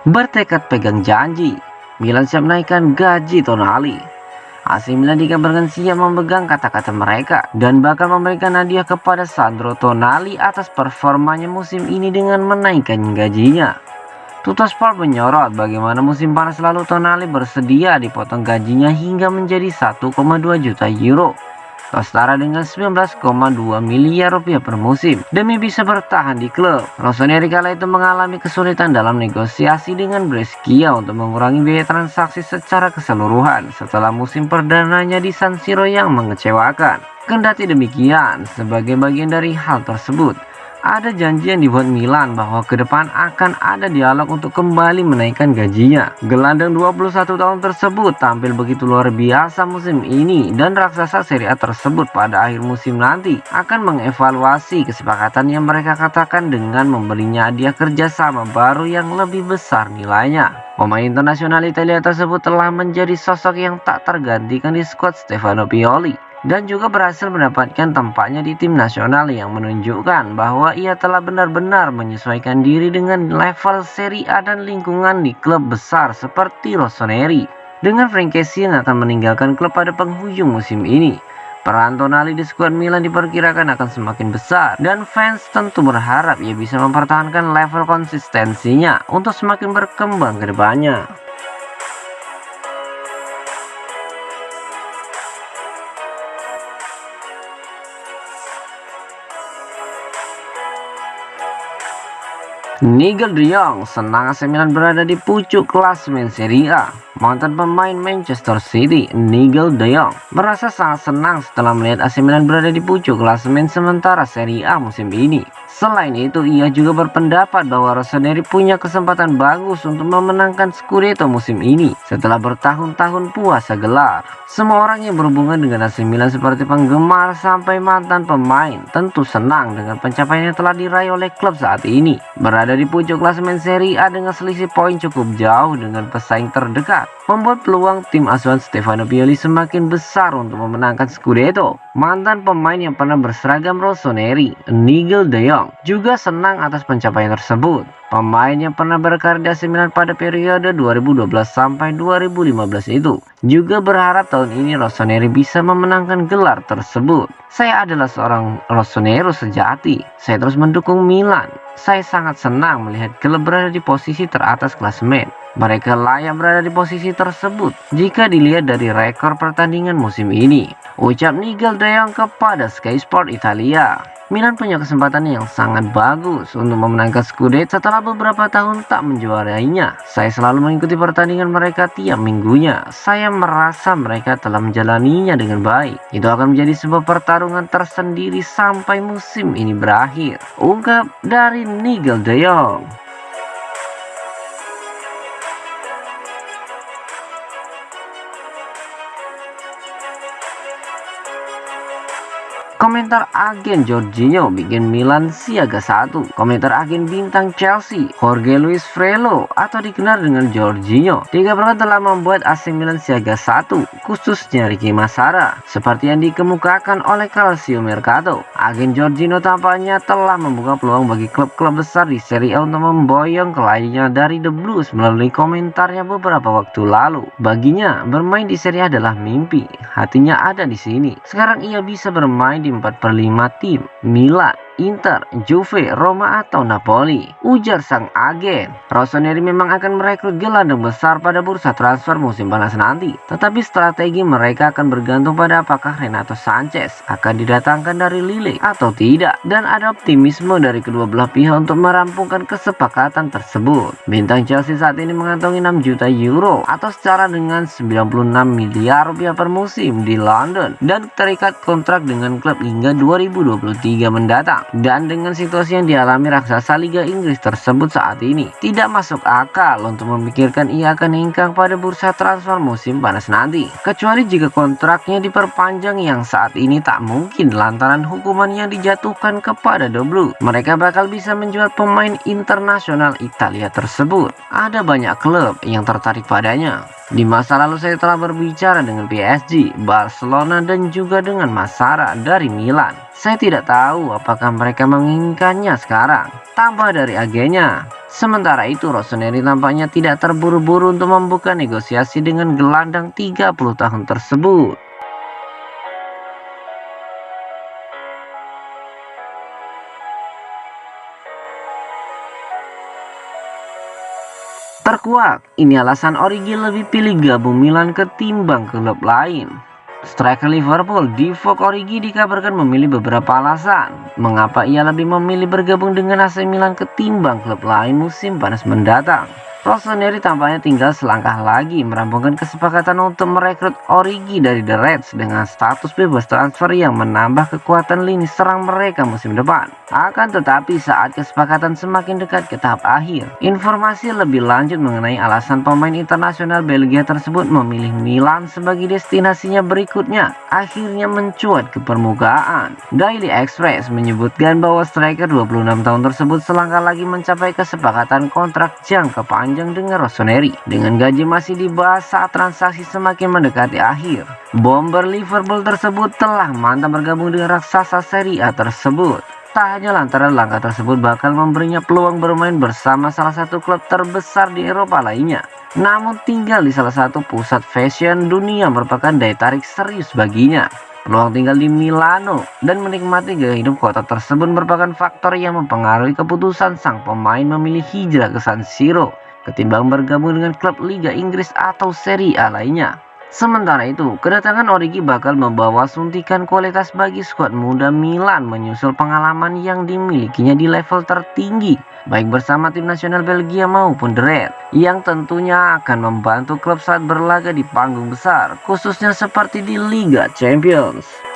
Bertekad pegang janji, Milan siap naikkan gaji Tonali. AC Milan dikabarkan siap memegang kata-kata mereka dan bakal memberikan hadiah kepada Sandro Tonali atas performanya musim ini dengan menaikkan gajinya. Tuttosport menyorot bagaimana musim panas lalu Tonali bersedia dipotong gajinya hingga menjadi 1,2 juta euro. Setara dengan 19,2 miliar rupiah per musim demi bisa bertahan di klub. Rossoneri kala itu mengalami kesulitan dalam negosiasi dengan Brescia untuk mengurangi biaya transaksi secara keseluruhan setelah musim perdananya di San Siro yang mengecewakan. Kendati demikian, sebagai bagian dari hal tersebut, ada janji yang dibuat Milan bahwa ke depan akan ada dialog untuk kembali menaikkan gajinya. Gelandang 21 tahun tersebut tampil begitu luar biasa musim ini dan raksasa Serie A tersebut pada akhir musim nanti akan mengevaluasi kesepakatan yang mereka katakan dengan memberinya hadiah kerjasama baru yang lebih besar nilainya. Pemain internasional Italia tersebut telah menjadi sosok yang tak tergantikan di skuad Stefano Pioli dan juga berhasil mendapatkan tempatnya di tim nasional yang menunjukkan bahwa ia telah benar-benar menyesuaikan diri dengan level Serie A dan lingkungan di klub besar seperti Rossoneri. Dengan Franceschi yang akan meninggalkan klub pada penghujung musim ini, peran Tonali di skuad Milan diperkirakan akan semakin besar dan fans tentu berharap ia bisa mempertahankan level konsistensinya untuk semakin berkembang ke depannya. Nigel de Jong senang AC Milan berada di pucuk klasemen Serie A. Mantan pemain Manchester City, Nigel de Jong merasa sangat senang setelah melihat AC Milan berada di pucuk klasemen sementara Serie A musim ini. Selain itu, ia juga berpendapat bahwa Rossoneri punya kesempatan bagus untuk memenangkan Scudetto musim ini setelah bertahun-tahun puasa gelar. Semua orang yang berhubungan dengan AC Milan seperti penggemar sampai mantan pemain tentu senang dengan pencapaian yang telah diraih oleh klub saat ini. Berada di pucuk klasemen Serie A dengan selisih poin cukup jauh dengan pesaing terdekat membuat peluang tim asuhan Stefano Pioli semakin besar untuk memenangkan Scudetto. Mantan pemain yang pernah berseragam Rossoneri, Nigel de Jong, juga senang atas pencapaian tersebut. Pemain yang pernah berkarir di AC Milan pada periode 2012 sampai 2015 itu juga berharap tahun ini Rossoneri bisa memenangkan gelar tersebut. Saya adalah seorang Rossonero sejati. Saya terus mendukung Milan. Saya sangat senang melihat klub berada di posisi teratas klasemen. Mereka layak berada di posisi tersebut jika dilihat dari rekor pertandingan musim ini, ucap Nigel de Jong kepada Sky Sport Italia. Milan punya kesempatan yang sangat bagus untuk memenangkan Scudetto setelah beberapa tahun tak menjuarainya. Saya selalu mengikuti pertandingan mereka tiap minggunya. Saya merasa mereka telah menjalaninya dengan baik. Itu akan menjadi sebuah pertarungan tersendiri sampai musim ini berakhir, ungkap dari Nigel de Jong. Komentar agen Jorginho bikin Milan siaga satu. Komentar agen bintang Chelsea, Jorge Luis Frello atau dikenal dengan Jorginho, dikabarkan telah membuat AC Milan siaga satu, khususnya Ricky Massara. Seperti yang dikemukakan oleh Calcio Mercato, agen Jorginho tampaknya telah membuka peluang bagi klub-klub besar di Serie A untuk memboyong kliennya dari The Blues melalui komentarnya beberapa waktu lalu. Baginya, bermain di Serie A adalah mimpi. Hatinya ada di sini. Sekarang ia bisa bermain di 4/5 tim Milan, Inter, Juve, Roma atau Napoli, ujar sang agen. Rossoneri memang akan merekrut gelandang besar pada bursa transfer musim panas nanti, tetapi strategi mereka akan bergantung pada apakah Renato Sanchez akan didatangkan dari Lille atau tidak, dan ada optimisme dari kedua belah pihak untuk merampungkan kesepakatan tersebut. Bintang Chelsea saat ini mengantongi 6 juta euro atau setara dengan 96 miliar rupiah per musim di London dan terikat kontrak dengan klub hingga 2023 mendatang. Dan dengan situasi yang dialami raksasa Liga Inggris tersebut saat ini, tidak masuk akal untuk memikirkan ia akan hengkang pada bursa transfer musim panas nanti. Kecuali jika kontraknya diperpanjang yang saat ini tak mungkin lantaran hukuman yang dijatuhkan kepada The Blue. Mereka bakal bisa menjual pemain internasional Italia tersebut. Ada banyak klub yang tertarik padanya. Di masa lalu saya telah berbicara dengan PSG, Barcelona dan juga dengan Massara dari Milan. Saya tidak tahu apakah mereka menginginkannya sekarang. Tambah dari agennya. Sementara itu Rossoneri tampaknya tidak terburu-buru untuk membuka negosiasi dengan gelandang 30 tahun tersebut. Terkuak, ini alasan Origi lebih pilih gabung Milan ketimbang klub lain. Striker Liverpool, Divock Origi dikabarkan memilih beberapa alasan mengapa ia lebih memilih bergabung dengan AC Milan ketimbang klub lain musim panas mendatang. Rossoneri tampaknya tinggal selangkah lagi merampungkan kesepakatan untuk merekrut Origi dari The Reds dengan status bebas transfer yang menambah kekuatan lini serang mereka musim depan. Akan tetapi saat kesepakatan semakin dekat ke tahap akhir, informasi lebih lanjut mengenai alasan pemain internasional Belgia tersebut memilih Milan sebagai destinasinya berikutnya akhirnya mencuat ke permukaan. Daily Express menyebutkan bahwa striker 26 tahun tersebut selangkah lagi mencapai kesepakatan kontrak jangka panjang dengan Rossoneri. Dengan gaji masih dibahas saat transaksi semakin mendekati akhir, bomber Liverpool tersebut telah mantap bergabung dengan raksasa Serie A tersebut. Tak hanya lantaran langkah tersebut bakal memberinya peluang bermain bersama salah satu klub terbesar di Eropa lainnya, namun tinggal di salah satu pusat fashion dunia merupakan daya tarik serius baginya. Peluang tinggal di Milano dan menikmati gaya hidup kota tersebut merupakan faktor yang mempengaruhi keputusan sang pemain memilih hijrah ke San Siro ketimbang bergabung dengan klub Liga Inggris atau Serie A lainnya. Sementara itu, kedatangan Origi bakal membawa suntikan kualitas bagi skuad muda Milan menyusul pengalaman yang dimilikinya di level tertinggi, baik bersama tim nasional Belgia maupun The Red, yang tentunya akan membantu klub saat berlaga di panggung besar, khususnya seperti di Liga Champions.